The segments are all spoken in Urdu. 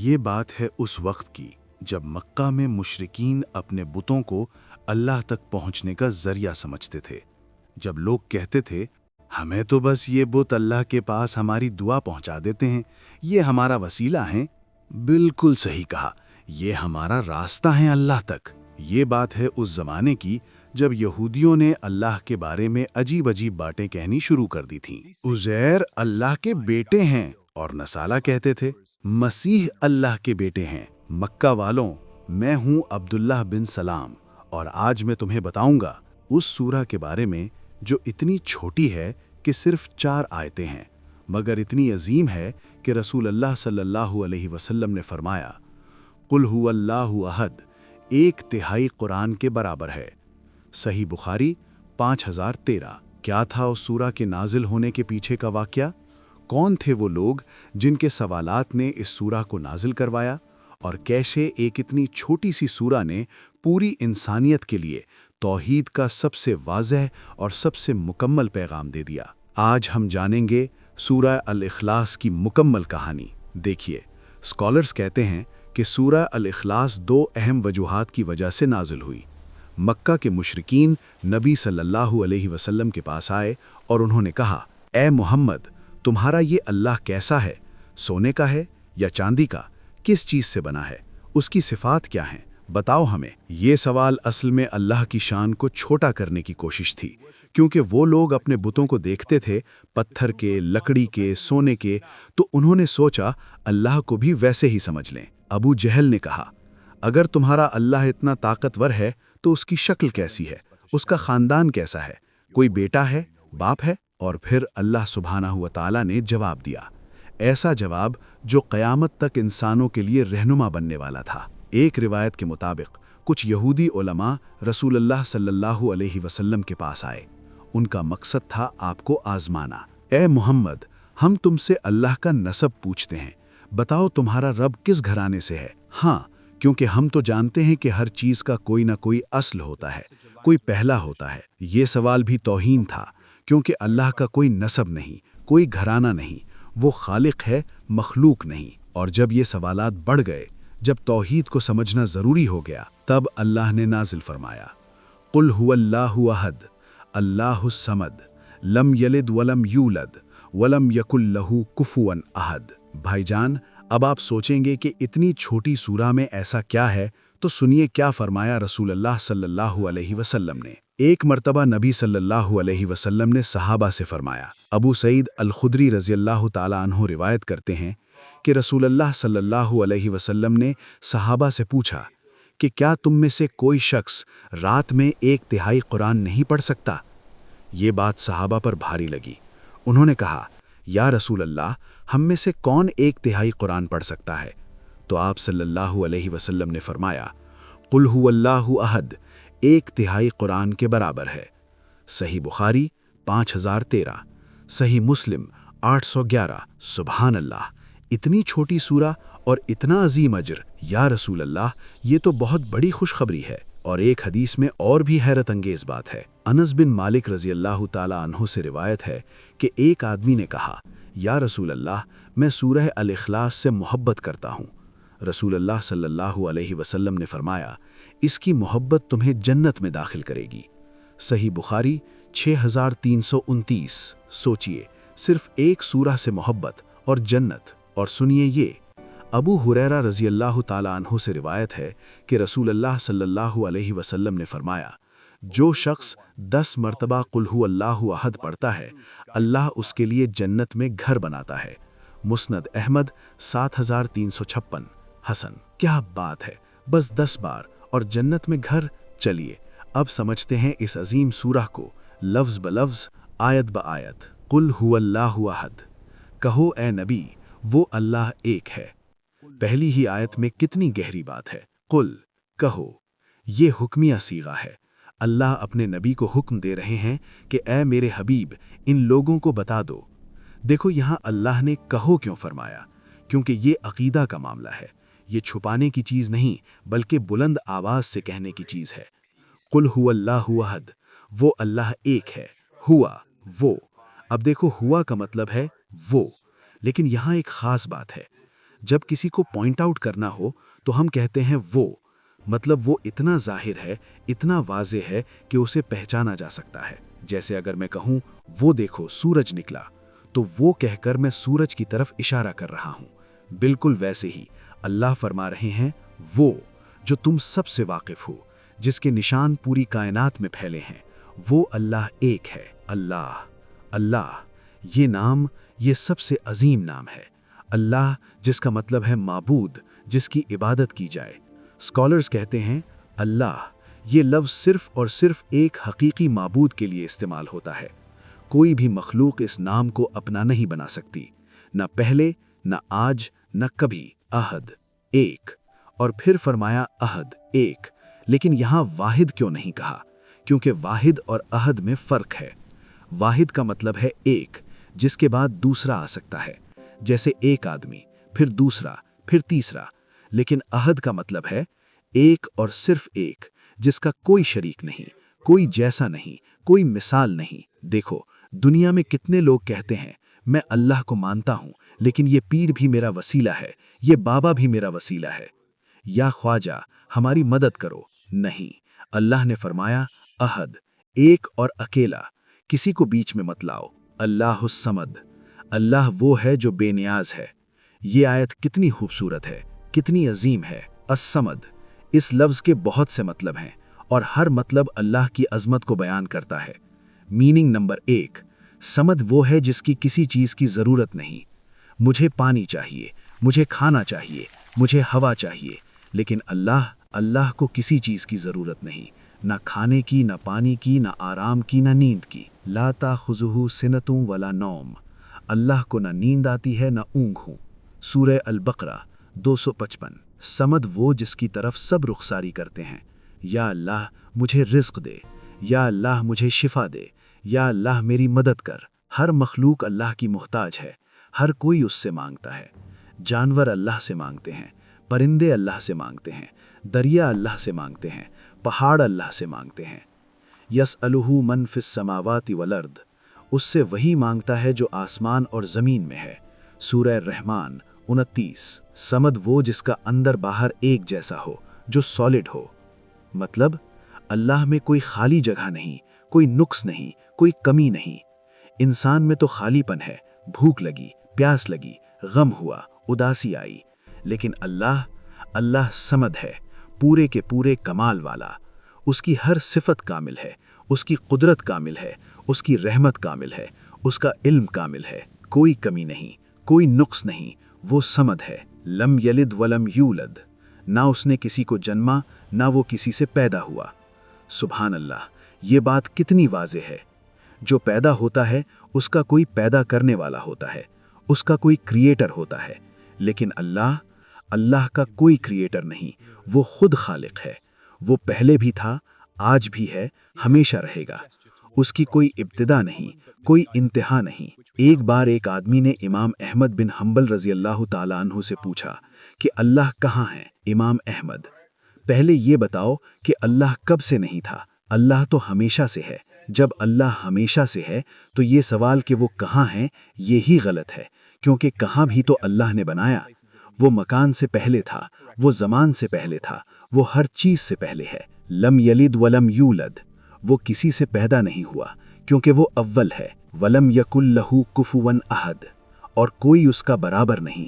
یہ بات ہے اس وقت کی جب مکہ میں مشرکین اپنے بتوں کو اللہ تک پہنچنے کا ذریعہ سمجھتے تھے۔ جب لوگ کہتے تھے ہمیں تو بس یہ بت اللہ کے پاس ہماری دعا پہنچا دیتے ہیں، یہ ہمارا وسیلہ ہیں۔ بالکل صحیح کہا، یہ ہمارا راستہ ہیں اللہ تک۔ یہ بات ہے اس زمانے کی جب یہودیوں نے اللہ کے بارے میں عجیب عجیب باتیں کہنی شروع کر دی تھیں۔ عزیر اللہ کے بیٹے ہیں، اور نصارہ کہتے تھے مسیح اللہ کے بیٹے ہیں۔ مکہ والوں، میں ہوں عبداللہ بن سلام، اور آج میں تمہیں بتاؤں گا اس سورہ کے بارے میں جو اتنی چھوٹی ہے کہ صرف 4 آیتیں ہیں، مگر اتنی عظیم ہے کہ رسول اللہ صلی اللہ علیہ وسلم نے فرمایا قل هو اللہ احد 1/3 قرآن کے برابر ہے۔ صحیح بخاری 5013۔ کیا تھا اس سورہ کے نازل ہونے کے پیچھے کا واقعہ؟ کون تھے وہ لوگ جن کے سوالات نے اس سورہ کو نازل کروایا، اور کیسے ایک اتنی چھوٹی سی سورہ نے پوری انسانیت کے لیے توحید کا سب سے واضح اور سب سے مکمل پیغام دے دیا؟ آج ہم جانیں گے سورہ الاخلاص کی مکمل کہانی۔ دیکھیے، اسکالرز کہتے ہیں کہ سورہ الاخلاص 2 اہم وجوہات کی وجہ سے نازل ہوئی۔ مکہ کے مشرکین نبی صلی اللہ علیہ وسلم کے پاس آئے اور انہوں نے کہا، اے محمد، تمہارا یہ اللہ کیسا ہے؟ سونے کا ہے یا چاندی کا؟ کس چیز سے بنا ہے؟ اس کی صفات کیا ہیں؟ بتاؤ ہمیں۔ یہ سوال اصل میں اللہ کی شان کو چھوٹا کرنے کی کوشش تھی، کیونکہ وہ لوگ اپنے بتوں کو دیکھتے تھے پتھر کے، لکڑی کے، سونے کے، تو انہوں نے سوچا اللہ کو بھی ویسے ہی سمجھ لیں۔ ابو جہل نے کہا، اگر تمہارا اللہ اتنا طاقتور ہے تو اس کی شکل کیسی ہے؟ اس کا خاندان کیسا ہے؟ کوئی بیٹا ہے؟ باپ ہے؟ اور پھر اللہ سبحانہ و تعالیٰ نے جواب دیا، ایسا جواب جو قیامت تک انسانوں کے لیے رہنما بننے والا تھا۔ ایک روایت کے مطابق کچھ یہودی علماء رسول اللہ صلی اللہ علیہ وسلم کے پاس آئے۔ ان کا مقصد تھا آپ کو آزمانا۔ اے محمد، ہم تم سے اللہ کا نسب پوچھتے ہیں، بتاؤ تمہارا رب کس گھرانے سے ہے؟ ہاں، کیونکہ ہم تو جانتے ہیں کہ ہر چیز کا کوئی نہ کوئی اصل ہوتا ہے، کوئی پہلا ہوتا ہے۔ یہ سوال بھی توہین تھا، کیونکہ اللہ کا کوئی نسب نہیں، کوئی گھرانہ نہیں، وہ خالق ہے، مخلوق نہیں۔ اور جب یہ سوالات بڑھ گئے، جب توحید کو سمجھنا ضروری ہو گیا، تب اللہ نے نازل فرمایا، قل هو اللہ احد اللہ الصمد لم یلد ولم یولد ولم یکن لہ کفوا احد۔ بھائی جان، اب آپ سوچیں گے کہ اتنی چھوٹی سورہ میں ایسا کیا ہے، تو سنیے کیا فرمایا رسول اللہ صلی اللہ علیہ وسلم نے۔ ایک مرتبہ نبی صلی اللہ علیہ وسلم نے صحابہ سے فرمایا۔ ابو سعید الخدری رضی اللہ تعالیٰ عنہ روایت کرتے ہیں کہ رسول اللہ صلی اللہ علیہ وسلم نے صحابہ سے پوچھا کہ کیا تم میں سے کوئی شخص رات میں 1/3 قرآن نہیں پڑھ سکتا؟ یہ بات صحابہ پر بھاری لگی۔ انہوں نے کہا، یا رسول اللہ، ہم میں سے کون 1/3 قرآن پڑھ سکتا ہے؟ تو آپ صلی اللہ علیہ وسلم نے فرمایا، قل هو اللہ احد 1/3 قرآن کے برابر ہے۔ صحیح بخاری 5013، صحیح مسلم 811۔ سبحان اللہ، اتنی چھوٹی سورہ اور اتنا عظیم اجر! یا رسول اللہ، یہ تو بہت بڑی خوشخبری ہے۔ اور ایک حدیث میں اور بھی حیرت انگیز بات ہے۔ انس بن مالک رضی اللہ تعالیٰ عنہ سے روایت ہے کہ ایک آدمی نے کہا، یا رسول اللہ، میں سورہ الاخلاص سے محبت کرتا ہوں۔ رسول اللہ صلی اللہ علیہ وسلم نے فرمایا، اس کی محبت تمہیں جنت میں داخل کرے گی۔ صحیح بخاری 6329۔ سوچئے، صرف ایک سورہ سے محبت اور جنت۔ اور سنیے یہ، ابو ہریرہ رضی اللہ تعالیٰ عنہ سے روایت ہے کہ رسول اللہ صلی اللہ علیہ وسلم نے فرمایا، جو شخص 10 مرتبہ قل هو اللہ احد پڑھتا ہے، اللہ اس کے لیے جنت میں گھر بناتا ہے۔ مسند احمد 7356۔ حسن، کیا بات ہے! بس 10 بار اور جنت میں گھر۔ چلیے اب سمجھتے ہیں اس عظیم سورہ کو لفظ بلفظ، آیت بآیت۔ قل هو اللہ احد، کہو اے نبی، وہ اللہ ایک ہے۔ پہلی ہی آیت میں کتنی گہری بات ہے۔ قل، کہو، یہ حکمیہ صیغہ ہے۔ اللہ اپنے نبی کو حکم دے رہے ہیں کہ اے میرے حبیب، ان لوگوں کو بتا دو۔ دیکھو یہاں اللہ نے کہو کیوں فرمایا؟ کیونکہ یہ عقیدہ کا معاملہ ہے، یہ چھپانے کی چیز نہیں، بلکہ بلند آواز سے کہنے کی چیز ہے۔ قل هو اللہ احد، وہ اللہ ایک ہے۔ ہوا، وہ۔ اب دیکھو، ہوا کا مطلب ہے وہ، لیکن یہاں ایک خاص بات ہے۔ جب کسی کو پوائنٹ آؤٹ کرنا ہو تو ہم کہتے ہیں وہ، مطلب وہ اتنا ظاہر ہے، اتنا واضح ہے کہ اسے پہچانا جا سکتا ہے۔ جیسے اگر میں کہوں وہ دیکھو سورج نکلا، تو وہ کہہ کر میں سورج کی طرف اشارہ کر رہا ہوں۔ بالکل ویسے ہی اللہ فرما رہے ہیں وہ جو تم سب سے واقف ہو، جس کے نشان پوری کائنات میں پھیلے ہیں، وہ اللہ ایک ہے۔ اللہ، اللہ، یہ نام، یہ سب سے عظیم نام ہے۔ اللہ جس کا مطلب ہے معبود، جس کی عبادت کی جائے۔ اسکالرز کہتے ہیں اللہ یہ لفظ صرف اور صرف ایک حقیقی معبود کے لیے استعمال ہوتا ہے۔ کوئی بھی مخلوق اس نام کو اپنا نہیں بنا سکتی، نہ پہلے، نہ آج، نہ کبھی۔ احد، ایک، اور پھر فرمایا احد، ایک، لیکن یہاں واحد کیوں نہیں کہا؟ کیونکہ واحد اور احد میں فرق ہے۔ واحد کا مطلب ہے ایک، جس کے بعد دوسرا آ سکتا ہے، جیسے ایک آدمی، پھر دوسرا، پھر تیسرا۔ لیکن احد کا مطلب ہے ایک اور صرف ایک، جس کا کوئی شریک نہیں، کوئی جیسا نہیں، کوئی مثال نہیں۔ دیکھو دنیا میں کتنے لوگ کہتے ہیں میں اللہ کو مانتا ہوں، لیکن یہ پیر بھی میرا وسیلہ ہے، یہ بابا بھی میرا وسیلہ ہے، یا خواجہ ہماری مدد کرو۔ نہیں، اللہ نے فرمایا احد، ایک اور اکیلا، کسی کو بیچ میں مت لاؤ۔ اللہ الصمد، اللہ وہ ہے جو بے نیاز ہے۔ یہ آیت کتنی خوبصورت ہے، کتنی عظیم ہے۔ الصمد، اس لفظ کے بہت سے مطلب ہیں، اور ہر مطلب اللہ کی عظمت کو بیان کرتا ہے۔ میننگ نمبر 1، صمد وہ ہے جس کی کسی چیز کی ضرورت نہیں۔ مجھے پانی چاہیے، مجھے کھانا چاہیے، مجھے ہوا چاہیے، لیکن اللہ کو کسی چیز کی ضرورت نہیں، نہ کھانے کی، نہ پانی کی، نہ آرام کی، نہ نیند کی۔ لا تاخذہ سنۃ ولا نوم، اللہ کو نہ نیند آتی ہے نہ اونگ ہوں۔ سورہ البقرہ 255۔ صمد وہ جس کی طرف سب رخساری کرتے ہیں، یا اللہ مجھے رزق دے، یا اللہ مجھے شفا دے، یا اللہ میری مدد کر۔ ہر مخلوق اللہ کی محتاج ہے، ہر کوئی اس سے مانگتا ہے۔ جانور اللہ سے مانگتے ہیں، پرندے اللہ سے مانگتے ہیں، دریا اللہ سے مانگتے ہیں، پہاڑ اللہ سے مانگتے ہیں۔ یسألہ من فی السماوات والارض، اس سے وہی مانگتا ہے جو آسمان اور زمین میں ہے۔ سورہ رحمان 29۔ صمد وہ جس کا اندر باہر ایک جیسا ہو، جو سالڈ ہو۔ مطلب اللہ میں کوئی خالی جگہ نہیں، کوئی نقص نہیں، کوئی کمی نہیں۔ انسان میں تو خالی پن ہے، بھوک لگی، پیاس لگی، غم ہوا، اداسی آئی، لیکن اللہ صمد ہے، پورے کے پورے کمال والا۔ اس کی ہر صفت کامل ہے، اس کی قدرت کامل ہے، اس کی رحمت کامل ہے، اس کا علم کامل ہے، کوئی کمی نہیں، کوئی نقص نہیں۔ وہ صمد ہے۔ لم یلد ولم یولد، نہ اس نے کسی کو جنما، نہ وہ کسی سے پیدا ہوا۔ سبحان اللہ، یہ بات کتنی واضح ہے۔ جو پیدا ہوتا ہے اس کا کوئی پیدا کرنے والا ہوتا ہے، اس کا کوئی کریٹر ہوتا ہے، لیکن اللہ کا کوئی کریٹر نہیں، وہ خود خالق ہے۔ وہ پہلے بھی تھا، آج بھی ہے، ہمیشہ رہے گا۔ اس کی کوئی ابتدا نہیں، کوئی انتہا نہیں۔ ایک بار ایک آدمی نے امام احمد بن حنبل رضی اللہ تعالیٰ عنہ سے پوچھا کہ اللہ کہاں ہے؟ امام احمد، پہلے یہ بتاؤ کہ اللہ کب سے نہیں تھا؟ اللہ تو ہمیشہ سے ہے۔ جب اللہ ہمیشہ سے ہے تو یہ سوال کہ وہ کہاں ہیں یہی غلط ہے، کیونکہ کہاں بھی تو اللہ نے بنایا۔ وہ مکان سے پہلے تھا، وہ زمان سے پہلے تھا، وہ ہر چیز سے پہلے ہے۔ لم یلد ولم یولد، وہ کسی سے پیدا نہیں ہوا کیونکہ وہ اول ہے۔ ولم یکن لہ کفوا احد، اور کوئی اس کا برابر نہیں۔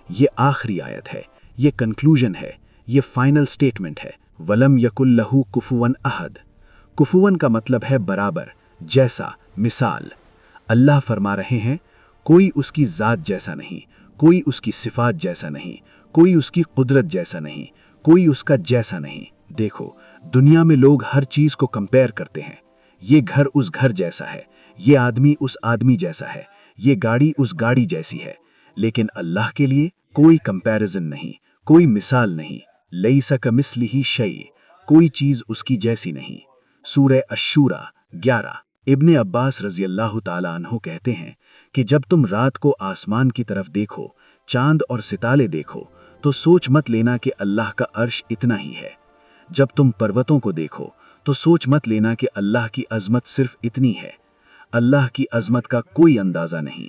یہ آخری آیت ہے، یہ کنکلوژن ہے، یہ فائنل سٹیٹمنٹ ہے۔ ولم یکن لہ کفوا احد، کفون کا مطلب ہے برابر، جیسا، مثال۔ اللہ فرما رہے ہیں کوئی اس کی ذات جیسا نہیں، کوئی اس کی صفات جیسا نہیں، کوئی اس کی قدرت جیسا نہیں، کوئی اس کا جیسا نہیں۔ دیکھو دنیا میں لوگ ہر چیز کو کمپیئر کرتے ہیں، یہ گھر اس گھر جیسا ہے، یہ آدمی اس آدمی جیسا ہے، یہ گاڑی اس گاڑی جیسی ہے، لیکن اللہ کے لیے کوئی کمپیرزن نہیں، کوئی مثال نہیں۔ لیس کمثلہ شیء، کوئی چیز اس کی جیسی نہیں۔ سورہ الشورى 11۔ ابن عباس رضی اللہ تعالیٰ عنہ کہتے ہیں کہ جب تم رات کو آسمان کی طرف دیکھو، چاند اور ستارے دیکھو، تو سوچ مت لینا کہ اللہ کا عرش اتنا ہی ہے۔ جب تم پروتوں کو دیکھو تو سوچ مت لینا کہ اللہ کی عظمت صرف اتنی ہے۔ اللہ کی عظمت کا کوئی اندازہ نہیں،